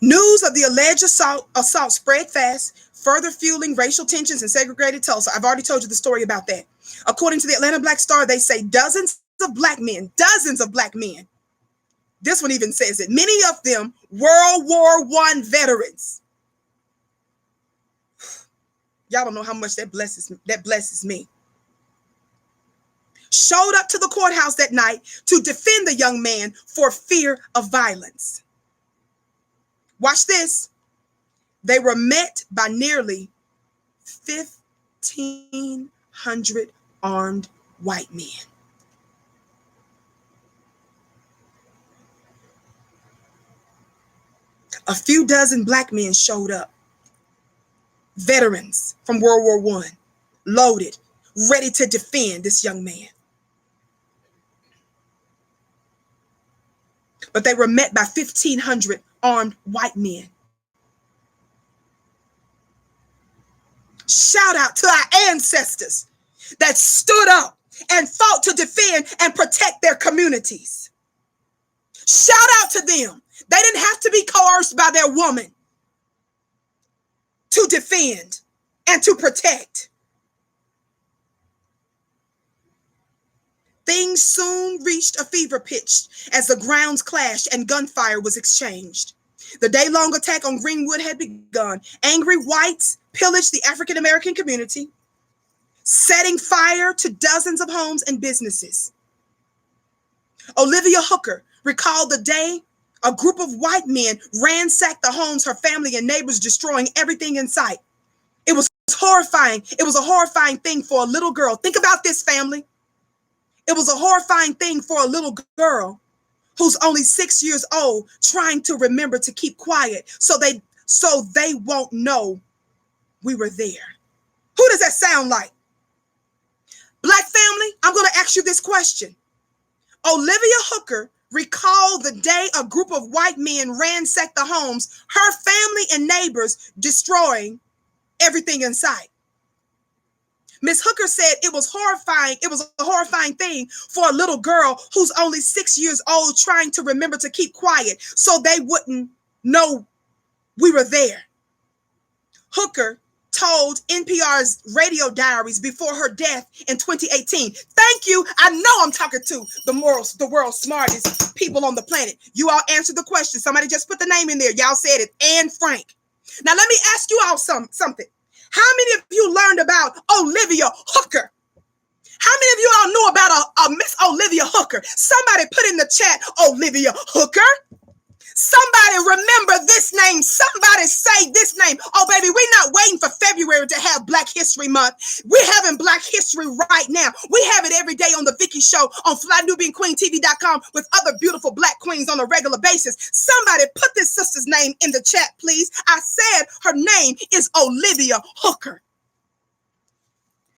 News of the alleged assault spread fast, further fueling racial tensions in segregated Tulsa. I've already told you the story about that. According to the Atlanta Black Star, they say dozens of black men, this one even says it, many of them World War I veterans. Y'all don't know how much that blesses me. Showed up to the courthouse that night to defend the young man for fear of violence. Watch this. They were met by nearly 1,500 armed white men. A few dozen black men showed up. Veterans from World War I, loaded, ready to defend this young man. But they were met by 1,500 armed white men. Shout out to our ancestors that stood up and fought to defend and protect their communities. Shout out to them. They didn't have to be coerced by their woman to defend and to protect. Things soon reached a fever pitch as the grounds clashed and gunfire was exchanged. The day-long attack on Greenwood had begun. Angry whites pillaged the African-American community, setting fire to dozens of homes and businesses. Olivia Hooker recalled the day a group of white men ransacked the homes, her family and neighbors, destroying everything in sight. It was horrifying. It was a horrifying thing for a little girl. Think about this, family. It was a horrifying thing for a little girl who's only 6 years old, trying to remember to keep quiet so they won't know we were there. Who does that sound like? Black family, I'm going to ask you this question. Olivia Hooker recalled the day a group of white men ransacked the homes, her family and neighbors, destroying everything in sight. Ms. Hooker said it was horrifying. It was a horrifying thing for a little girl who's only 6 years old, trying to remember to keep quiet so they wouldn't know we were there. Hooker told NPR's Radio Diaries before her death in 2018. Thank you. I know I'm talking to the world's smartest people on the planet. You all answered the question. Somebody just put the name in there. Y'all said it. Anne Frank. Now let me ask you all something. How many of you learned about Olivia Hooker? How many of you all knew about a Miss Olivia Hooker? Somebody put in the chat, Olivia Hooker. Somebody remember this name. Somebody say this name. Oh, baby, we're not waiting for February to have Black History Month. We're having Black History right now. We have it every day on The Vicky Show on FlyNubianQueenTV.com with other beautiful Black queens on a regular basis. Somebody put this sister's name in the chat, please. I said her name is Olivia Hooker.